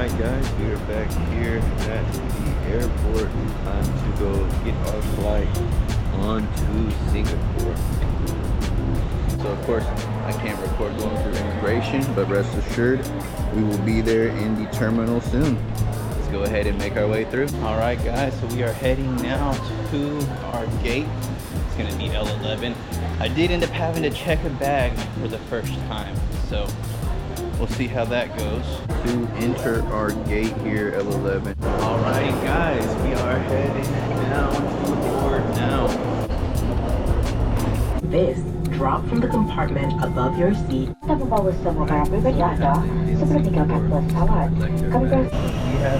Alright guys, we are back here at the airport. Time to go get our flight on to Singapore. So of course, I can't record going through immigration, but rest assured, we will be there in the terminal soon. Let's go ahead and make our way through. Alright guys, so we are heading now to our gate. It's gonna be L11. I did end up having to check a bag for the first time, so we'll see how that goes. To enter our gate here, L11. Alrighty guys, we are heading down to the board now. This, drop from the compartment above your seat. Kita membawa semua barang pribadi anda sebelum meninggalkan pesawat. Kami We have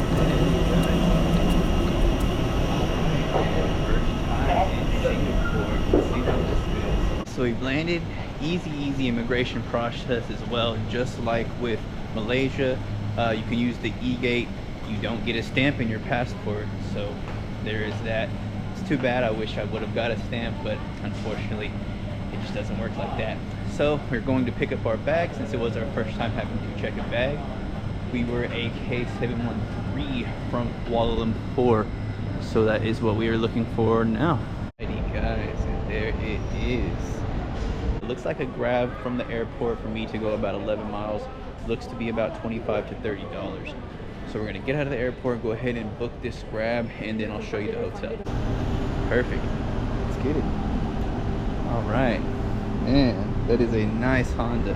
So we've landed. Easy immigration process as well, just like with Malaysia. You can use the e-gate. You don't get a stamp in your passport, so there is that. It's too bad. I wish I would have got a stamp, but unfortunately it just doesn't work like that. So we're going to pick up our bag since it was our first time having to check a bag. We were a K713 from Kuala Lumpur, so that is what we are looking for now. Alrighty guys, and there it is. It looks like a grab from the airport for me to go about 11 miles. Looks to be about $25 to $30. So we're gonna get out of the airport, go ahead and book this grab, and then I'll show you the hotel. Perfect. Let's get it. All right. Man, that is a nice Honda.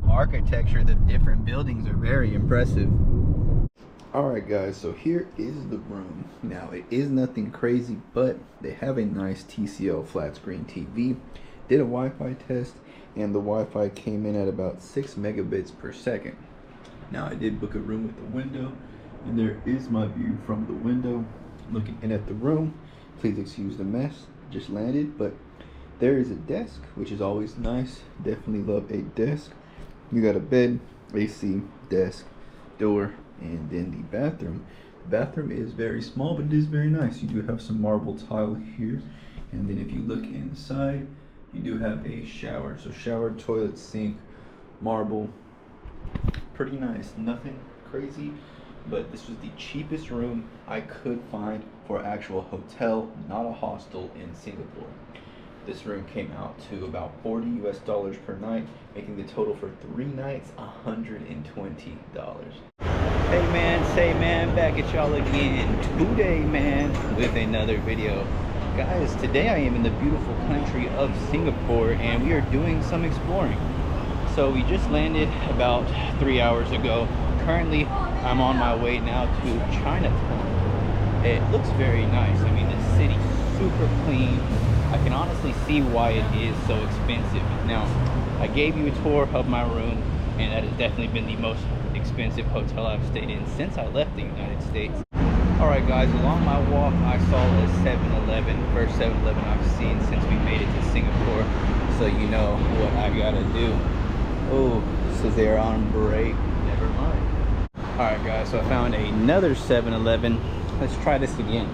Architecture, the different buildings are very impressive. Alright guys, so here is the room. Now it is nothing crazy, but they have a nice TCL flat screen TV. Did a Wi-Fi test, and the Wi-Fi came in at about 6 megabits per second. Now I did book a room with a window, and there is my view from the window looking in at the room. Please excuse the mess, just landed, but there is a desk, which is always nice. Definitely love a desk. You got a bed, AC, desk, door, and then the bathroom. The bathroom is very small, but it is very nice. You do have some marble tile here, and then if you look inside, you do have a shower. So shower, toilet, sink, marble, pretty nice. Nothing crazy, but this was the cheapest room I could find for actual hotel, not a hostel in Singapore. This room came out to about $40 US per night, making the total for 3 nights $120. Hey man, say man, back at y'all again today, man, with another video. Guys, today I am in the beautiful country of Singapore, and we are doing some exploring. So we just landed about 3 hours ago. Currently, I'm on my way now to Chinatown. It looks very nice. I mean, the city's super clean. I can honestly see why it is so expensive. Now, I gave you a tour of my room, and that has definitely been the most expensive hotel I've stayed in since I left the United States. Alright guys, along my walk I saw a 7-Eleven, first 7-Eleven I've seen since we made it to Singapore, so you know what I gotta do. Oh, so they're on break. Never mind. Alright guys, so I found another 7-Eleven. Let's try this again.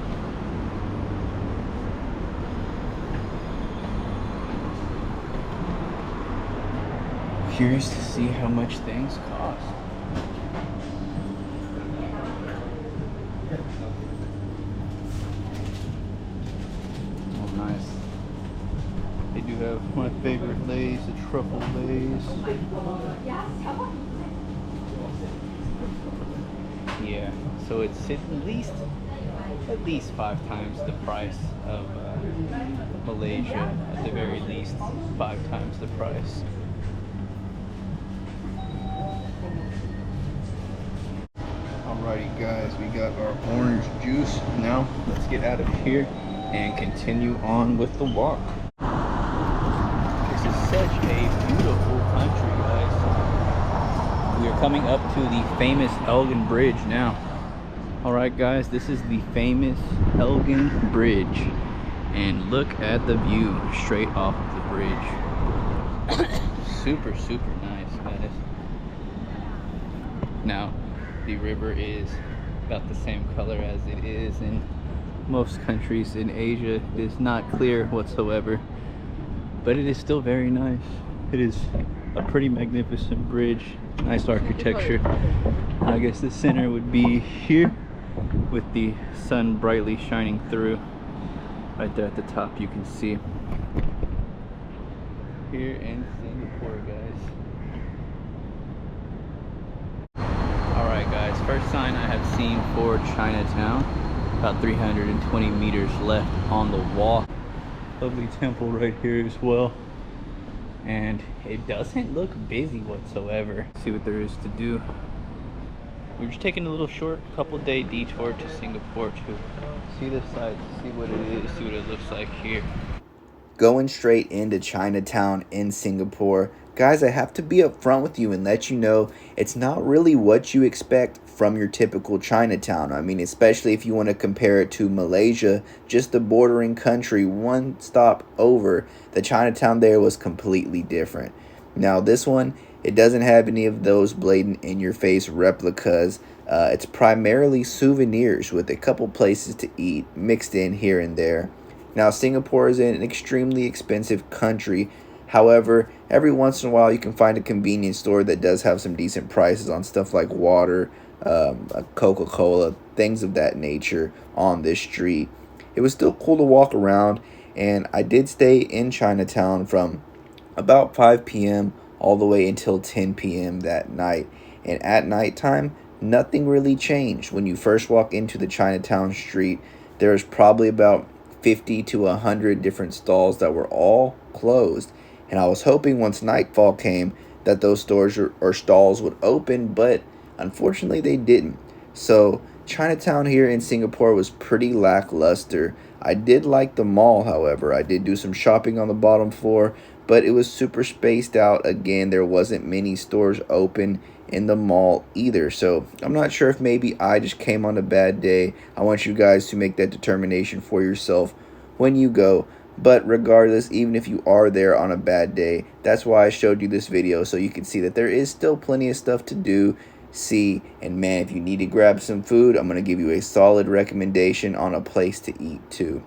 Curious to see how much things cost. Oh, nice. They do have my favorite Lays, the truffle Lays. Yeah, so it's at least 5 times the price of Malaysia. At the very least, 5 times the price. Alrighty guys, we got our orange juice. Now let's get out of here and continue on with the walk. This is such a beautiful country, guys. We are coming up to the famous Elgin Bridge now. Alright guys, this is the famous Elgin Bridge, and look at the view straight off of the bridge. Super nice, guys. Now the river is about the same color as it is in most countries in Asia. It is not clear whatsoever, but it is still very nice. It is a pretty magnificent bridge, nice architecture. I guess the center would be here with the sun brightly shining through. Right there at the top you can see. Here in Singapore, guys. Alright guys, first sign I have seen for Chinatown. About 320 meters left on the walk. Lovely temple right here as well. And it doesn't look busy whatsoever. See what there is to do. We're just taking a little short couple-day detour to Singapore to see the sights, see what it is, see what it looks like here. Going straight into Chinatown in Singapore. Guys, I have to be upfront with you and let you know it's not really what you expect from your typical Chinatown. I mean, especially if you want to compare it to Malaysia, just the bordering country, one stop over. The Chinatown there was completely different. Now, this one, it doesn't have any of those blatant in-your-face replicas. It's primarily souvenirs with a couple places to eat mixed in here and there. Now, Singapore is an extremely expensive country. However, every once in a while you can find a convenience store that does have some decent prices on stuff like water, Coca-Cola, things of that nature on this street. It was still cool to walk around, and I did stay in Chinatown from about 5 p.m. all the way until 10 p.m. that night. And at nighttime, nothing really changed. When you first walk into the Chinatown street, there's probably about 50 to 100 different stalls that were all closed. And I was hoping once nightfall came that those stores or stalls would open, but unfortunately they didn't. So Chinatown here in Singapore was pretty lackluster. I did like the mall, however. I did do some shopping on the bottom floor, but it was super spaced out. Again, there wasn't many stores open in the mall either. So I'm not sure if maybe I just came on a bad day. I want you guys to make that determination for yourself when you go. But regardless, even if you are there on a bad day, that's why I showed you this video, so you can see that there is still plenty of stuff to do, see, and man, if you need to grab some food, I'm going to give you a solid recommendation on a place to eat too.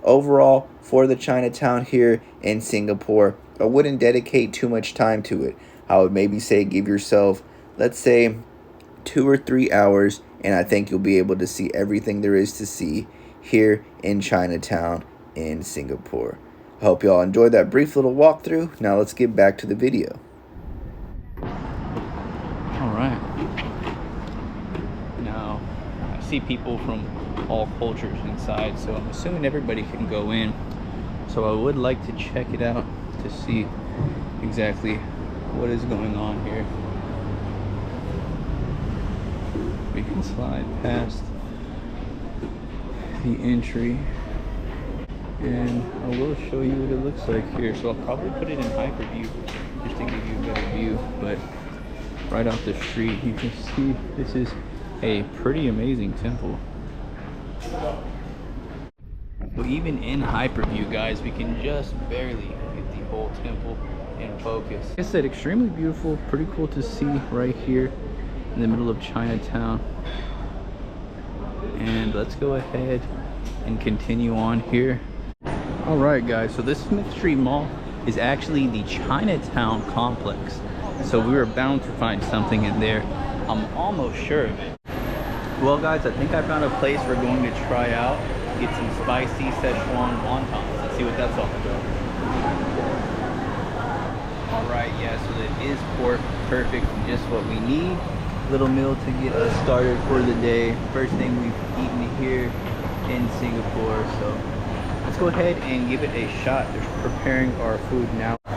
Overall, for the Chinatown here in Singapore, I wouldn't dedicate too much time to it. I would maybe say give yourself, let's say, 2 or 3 hours, and I think you'll be able to see everything there is to see here in Chinatown in Singapore. I hope y'all enjoyed that brief little walkthrough. Now let's get back to the video. Alright. Now, I see people from all cultures inside, so I'm assuming everybody can go in. So I would like to check it out to see exactly what is going on here. We can slide past the entry, and I will show you what it looks like here. So I'll probably put it in hyperview just to give you a better view. But right off the street, you can see this is a pretty amazing temple. So even in hyperview, guys, we can just barely get the whole temple in focus. Like I said, extremely beautiful, pretty cool to see right here in the middle of Chinatown. And let's go ahead and continue on here. Alright guys, so this Smith Street Mall is actually the Chinatown complex. So we were bound to find something in there. I'm almost sure of it. Well guys, I think I found a place we're going to try out. Get some spicy Szechuan wontons. Let's see what that's all about. Alright, yeah, so it is pork. Perfect, just what we need. Little meal to get us started for the day. First thing we've eaten here in Singapore, so let's go ahead and give it a shot. They're preparing our food now. So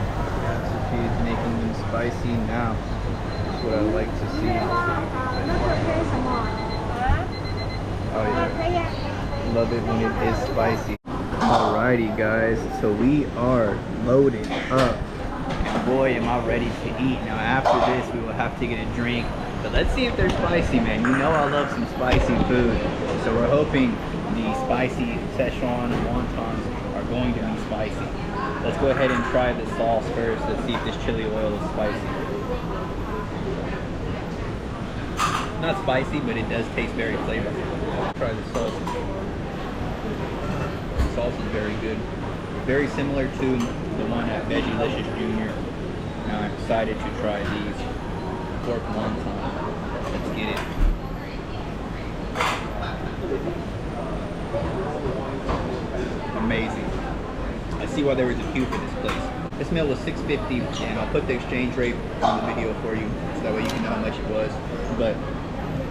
she's making them spicy now. That's what I like to see. Oh yeah, love it when it is spicy. Alrighty guys, so we are loaded up. And boy, am I ready to eat. Now after this, we will have to get a drink. But let's see if they're spicy, man. You know I love some spicy food. So we're hoping the spicy Szechuan wontons are going to be spicy. Let's go ahead and try the sauce first. Let's see if this chili oil is spicy. Not spicy, but it does taste very flavorful. Try the sauce. The sauce is very good. Very similar to the one at Veggielicious Jr. excited to try these pork wonton. Let's get it. Amazing. I see why there was a queue for this place. This meal was $6.50, and I'll put the exchange rate on the video for you, so that way you can know how much it was. But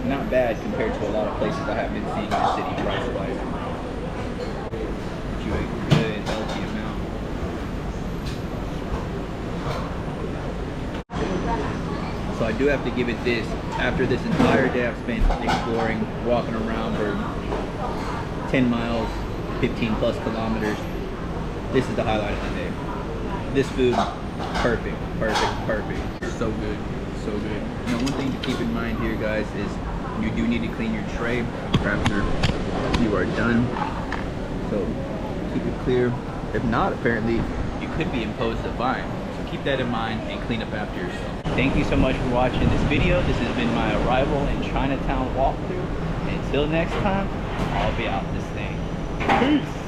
not bad compared to a lot of places I have been seeing in the city price-wise. Get you a good, healthy amount. So I do have to give it this. After this entire day I've spent exploring, walking around for 10 miles, 15 plus kilometers, this is the highlight of the day. This food, perfect, perfect, perfect. So good, so good. Now, one thing to keep in mind here, guys, is you do need to clean your tray after you are done. So keep it clear. If not, apparently, you could be imposed a fine. So keep that in mind and clean up after yourself. Thank you so much for watching this video. This has been my arrival in Chinatown walkthrough. And until next time, I'll be out this thing. Peace.